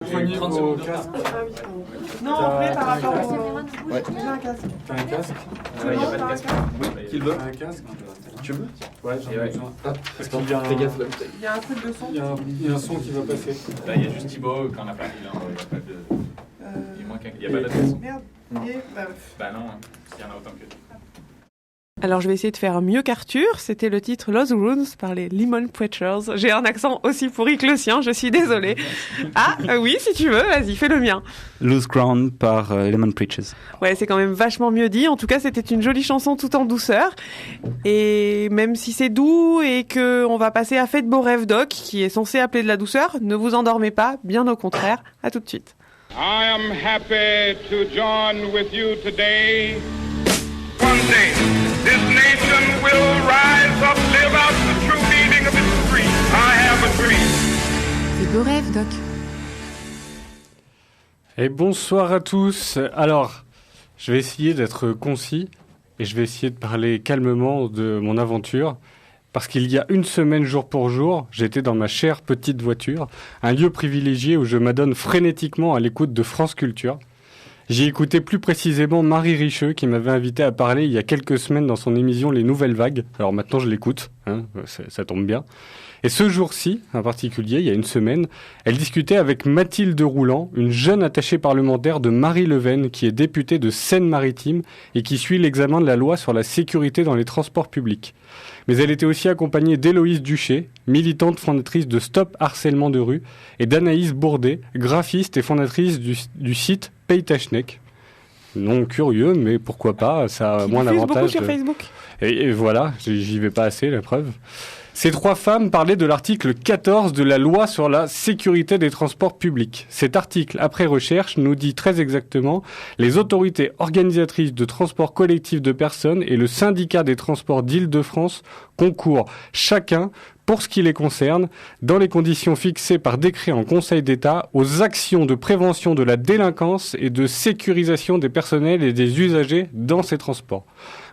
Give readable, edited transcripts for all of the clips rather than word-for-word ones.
Prenez vos casques. Non, après, par rapport au... Ouais. J'ai un casque. T'as un casque? Il y a pas de casque. Oui, qui le veut? T'as un casque? Tu veux? Ouais, j'en ai besoin. Parce qu'il y a Fais gaffe là. Il y a un truc de son. il y a un son qui va passer. Là, il y a juste Thibaut quand on a pas mis là. Il n'y a pas de. Il manque un. Il n'y a pas d'adresse. Merde. Et, Bah non, il y en a autant que. Alors je vais essayer de faire mieux qu'Arthur, c'était le titre Lost Runes par les Lemon Preachers. J'ai un accent aussi pourri que le sien, je suis désolée. Ah oui, si tu veux, vas-y, fais le mien. Loose Ground par Lemon Preachers. Ouais, c'est quand même vachement mieux dit. En tout cas, c'était une jolie chanson tout en douceur. Et même si c'est doux et que on va passer à Faites beau rêve Doc, qui est censé appeler de la douceur, ne vous endormez pas, bien au contraire. À tout de suite. I am happy to join with you today. One day, this nation will rise up, live out the true meaning of its creed. I have a dream. C'est beau rêve, Doc. Et bonsoir à tous. Alors, je vais essayer d'être concis et je vais essayer de parler calmement de mon aventure. Parce qu'il y a une semaine, jour pour jour, j'étais dans ma chère petite voiture, un lieu privilégié où je m'adonne frénétiquement à l'écoute de France Culture. J'ai écouté plus précisément Marie Richeux qui m'avait invité à parler il y a quelques semaines dans son émission Les Nouvelles Vagues. Alors maintenant je l'écoute, ça tombe bien. Et ce jour-ci, en particulier, il y a une semaine, elle discutait avec Mathilde Rouland, une jeune attachée parlementaire de Marie-Leven qui est députée de Seine-Maritime et qui suit l'examen de la loi sur la sécurité dans les transports publics. Mais elle était aussi accompagnée d'Héloïse Duché, militante fondatrice de Stop Harcèlement de rue, et d'Anaïs Bourdet, graphiste et fondatrice du site Paytachnek. Non curieux, mais pourquoi pas, ça a moins d'avantages. Beaucoup sur Facebook. Et voilà, j'y vais pas assez, la preuve. Ces trois femmes parlaient de l'article 14 de la loi sur la sécurité des transports publics. Cet article, après recherche, nous dit très exactement les autorités organisatrices de transport collectif de personnes et le syndicat des transports d'Île-de-France concourent chacun, pour ce qui les concerne, dans les conditions fixées par décret en Conseil d'État, aux actions de prévention de la délinquance et de sécurisation des personnels et des usagers dans ces transports.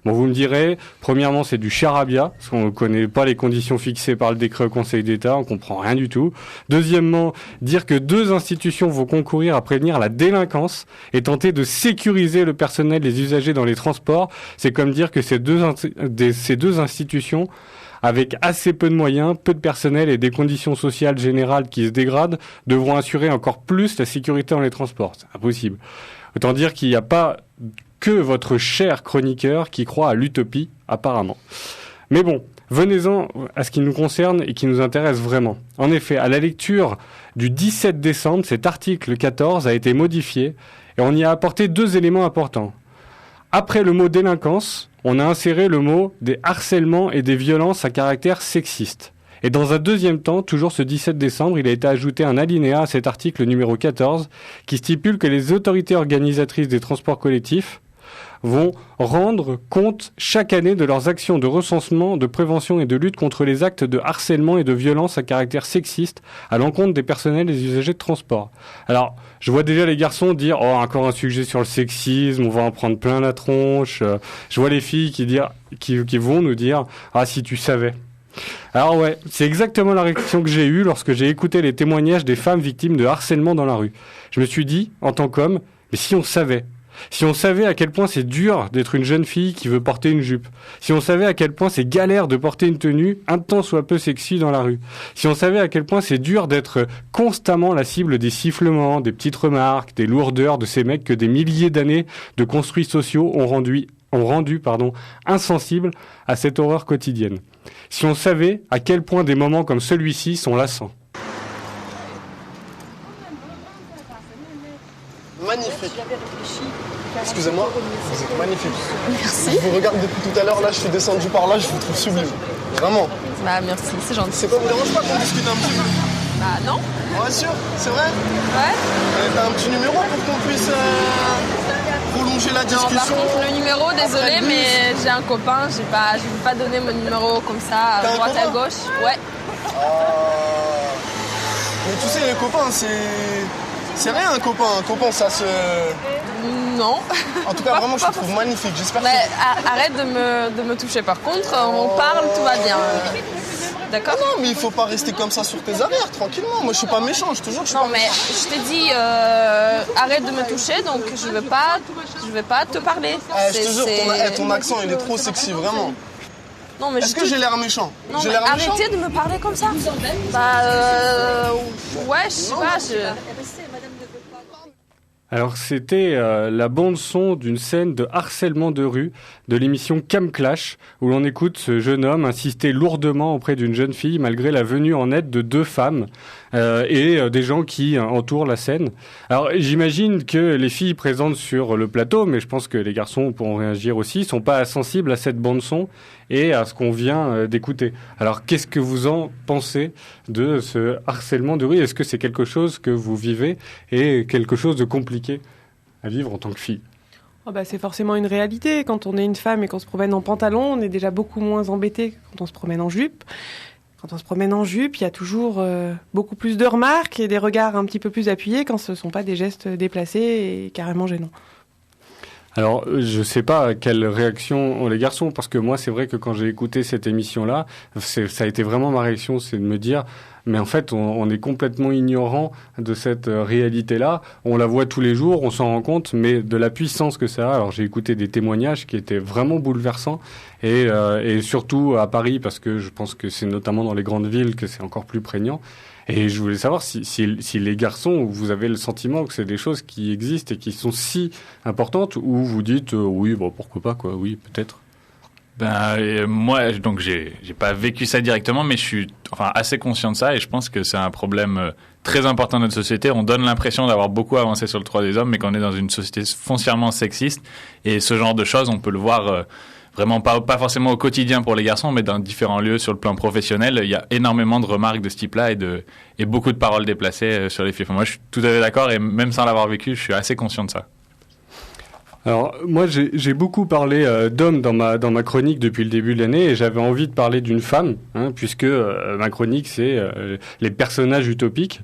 Bon, vous me direz, premièrement, c'est du charabia, parce qu'on ne connaît pas les conditions fixées par le décret au Conseil d'État, on comprend rien du tout. Deuxièmement, dire que deux institutions vont concourir à prévenir la délinquance et tenter de sécuriser le personnel et les usagers dans les transports, c'est comme dire que ces deux institutions, avec assez peu de moyens, peu de personnel et des conditions sociales générales qui se dégradent, devront assurer encore plus la sécurité dans les transports. C'est impossible. Autant dire qu'il n'y a pas que votre cher chroniqueur qui croit à l'utopie, apparemment. Mais bon, venez-en à ce qui nous concerne et qui nous intéresse vraiment. En effet, à la lecture du 17 décembre, cet article 14 a été modifié et on y a apporté deux éléments importants. Après le mot délinquance, on a inséré le mot des harcèlements et des violences à caractère sexiste. Et dans un deuxième temps, toujours ce 17 décembre, il a été ajouté un alinéa à cet article numéro 14 qui stipule que les autorités organisatrices des transports collectifs vont rendre compte chaque année de leurs actions de recensement, de prévention et de lutte contre les actes de harcèlement et de violence à caractère sexiste à l'encontre des personnels et des usagers de transport. Alors, je vois déjà les garçons dire « Oh, encore un sujet sur le sexisme, on va en prendre plein la tronche ». Je vois les filles qui vont nous dire « Ah, si tu savais ». Alors ouais, c'est exactement la réaction que j'ai eue lorsque j'ai écouté les témoignages des femmes victimes de harcèlement dans la rue. Je me suis dit, en tant qu'homme, mais si on savait à quel point c'est dur d'être une jeune fille qui veut porter une jupe, si on savait à quel point c'est galère de porter une tenue un tant soit peu sexy dans la rue, si on savait à quel point c'est dur d'être constamment la cible des sifflements, des petites remarques, des lourdeurs de ces mecs que des milliers d'années de construits sociaux ont rendu insensibles à cette horreur quotidienne. Si on savait à quel point des moments comme celui-ci sont lassants. Magnifique. Excusez-moi, vous êtes magnifique. Merci. Je vous regarde depuis tout à l'heure, là je suis descendu par là, je vous trouve sublime. Vraiment. Bah merci, c'est gentil. C'est quoi, vous dérange pas qu'on discute un petit peu? Bah non. Ouais, sûr, c'est vrai? Ouais. T'as un petit numéro pour qu'on puisse prolonger la discussion? Non, par contre, le numéro, désolé, mais j'ai un copain, je vais pas donner mon numéro comme ça, à droite à gauche. Ouais. Mais tu sais, les copains, c'est rien un copain. Un copain, ça se... Non. En tout cas, vraiment, je te trouve magnifique. J'espère que... Arrête de me toucher. Par contre, on parle, tout va bien. D'accord? Non, mais il faut pas rester comme ça sur tes arrières, tranquillement. Moi, je suis pas méchant, je te jure, je suis Non, pas mais méchant. je t'ai dit, arrête de me toucher, donc je vais pas te parler. Je te jure, ton accent, il est trop sexy, vraiment. Non, mais Est-ce que j'ai l'air méchant? Non, J'ai mais l'air méchant? arrêtez de me parler comme ça. Ouais, je sais pas, Alors c'était la bande son d'une scène de harcèlement de rue de l'émission Cam Clash où l'on écoute ce jeune homme insister lourdement auprès d'une jeune fille malgré la venue en aide de 2 femmes et des gens qui entourent la scène. Alors j'imagine que les filles présentes sur le plateau, mais je pense que les garçons pourront réagir aussi, sont pas sensibles à cette bande son et à ce qu'on vient d'écouter. Alors qu'est-ce que vous en pensez de ce harcèlement de rue? Est-ce que c'est quelque chose que vous vivez et quelque chose de compliqué à vivre en tant que fille? Oh bah, c'est forcément une réalité. Quand on est une femme et qu'on se promène en pantalon, on est déjà beaucoup moins embêté que quand on se promène en jupe. Quand on se promène en jupe, il y a toujours beaucoup plus de remarques et des regards un petit peu plus appuyés quand ce ne sont pas des gestes déplacés et carrément gênants. Alors, je sais pas quelle réaction ont les garçons, parce que moi, c'est vrai que quand j'ai écouté cette émission-là, ça a été vraiment ma réaction, c'est de me dire, mais en fait, on est complètement ignorant de cette réalité-là. On la voit tous les jours, on s'en rend compte, mais de la puissance que ça a. Alors, j'ai écouté des témoignages qui étaient vraiment bouleversants, et surtout à Paris, parce que je pense que c'est notamment dans les grandes villes que c'est encore plus prégnant. Et je voulais savoir si les garçons, vous avez le sentiment que c'est des choses qui existent et qui sont si importantes, ou vous dites oui, bon, pourquoi pas, quoi, oui, peut-être. Moi, donc j'ai pas vécu ça directement, mais je suis assez conscient de ça et je pense que c'est un problème très important de notre société. On donne l'impression d'avoir beaucoup avancé sur le droit des hommes, mais qu'on est dans une société foncièrement sexiste et ce genre de choses, on peut le voir vraiment pas forcément au quotidien pour les garçons, mais dans différents lieux sur le plan professionnel. Il y a énormément de remarques de ce type-là et beaucoup de paroles déplacées sur les filles. Enfin, moi, je suis tout à fait d'accord et même sans l'avoir vécu, je suis assez conscient de ça. Alors, moi, j'ai beaucoup parlé d'hommes dans ma chronique depuis le début de l'année et j'avais envie de parler d'une femme, puisque ma chronique, c'est les personnages utopiques.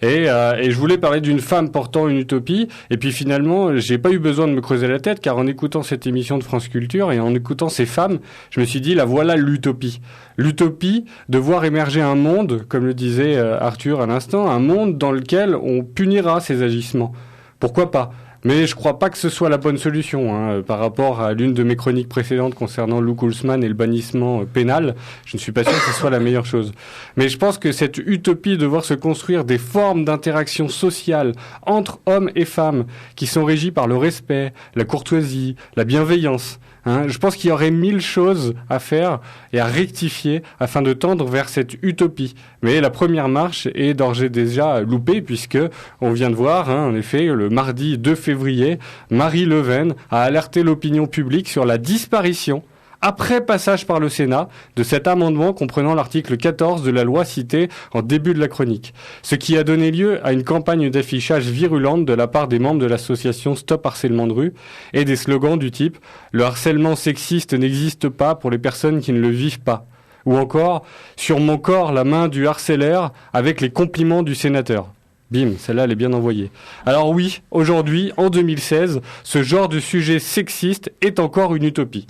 Et je voulais parler d'une femme portant une utopie. Et puis finalement, j'ai pas eu besoin de me creuser la tête, car en écoutant cette émission de France Culture et en écoutant ces femmes, je me suis dit, là voilà l'utopie. L'utopie de voir émerger un monde, comme le disait Arthur à l'instant, un monde dans lequel on punira ces agissements. Pourquoi pas ? Mais je crois pas que ce soit la bonne solution, par rapport à l'une de mes chroniques précédentes concernant Lou Koulsman et le bannissement pénal. Je ne suis pas sûr que ce soit la meilleure chose. Mais je pense que cette utopie de voir se construire des formes d'interaction sociale entre hommes et femmes qui sont régies par le respect, la courtoisie, la bienveillance, je pense qu'il y aurait 1000 choses à faire et à rectifier afin de tendre vers cette utopie. Mais la première marche est d'ores et déjà loupée puisque on vient de voir, en effet, le mardi 2 février, Marie Le Pen a alerté l'opinion publique sur la disparition, après passage par le Sénat, de cet amendement comprenant l'article 14 de la loi citée en début de la chronique. Ce qui a donné lieu à une campagne d'affichage virulente de la part des membres de l'association Stop Harcèlement de rue et des slogans du type « Le harcèlement sexiste n'existe pas pour les personnes qui ne le vivent pas » ou encore « Sur mon corps, la main du harceleur avec les compliments du sénateur ». Bim, celle-là, elle est bien envoyée. Alors oui, aujourd'hui, en 2016, ce genre de sujet sexiste est encore une utopie.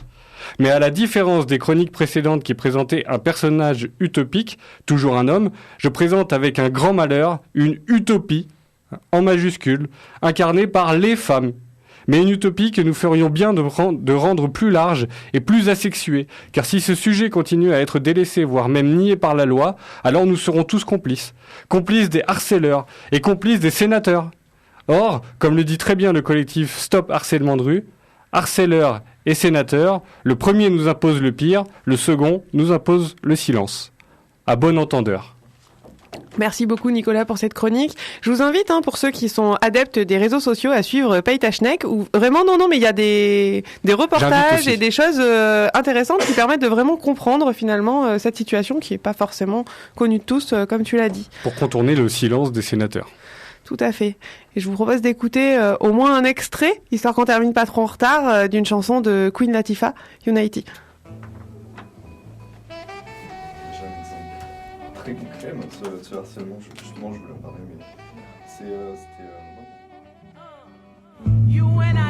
Mais à la différence des chroniques précédentes qui présentaient un personnage utopique, toujours un homme, je présente avec un grand malheur une utopie, en majuscule, incarnée par les femmes. Mais une utopie que nous ferions bien de rendre plus large et plus asexuée, car si ce sujet continue à être délaissé, voire même nié par la loi, alors nous serons tous complices. Complices des harceleurs et complices des sénateurs. Or, comme le dit très bien le collectif Stop Harcèlement de rue, harceleurs et sénateurs, le premier nous impose le pire, le second nous impose le silence. À bon entendeur. Merci beaucoup Nicolas pour cette chronique. Je vous invite, pour ceux qui sont adeptes des réseaux sociaux, à suivre Paytachnek, où vraiment, mais il y a des reportages et des choses intéressantes qui permettent de vraiment comprendre finalement cette situation qui est pas forcément connue de tous, comme tu l'as dit. Pour contourner le silence des sénateurs. Tout à fait. Et je vous propose d'écouter au moins un extrait, histoire qu'on termine pas trop en retard, d'une chanson de Queen Latifah, Unity. J'ai un exemple très concret, ce harcèlement, justement, je voulais en parler, mais c'était... You and I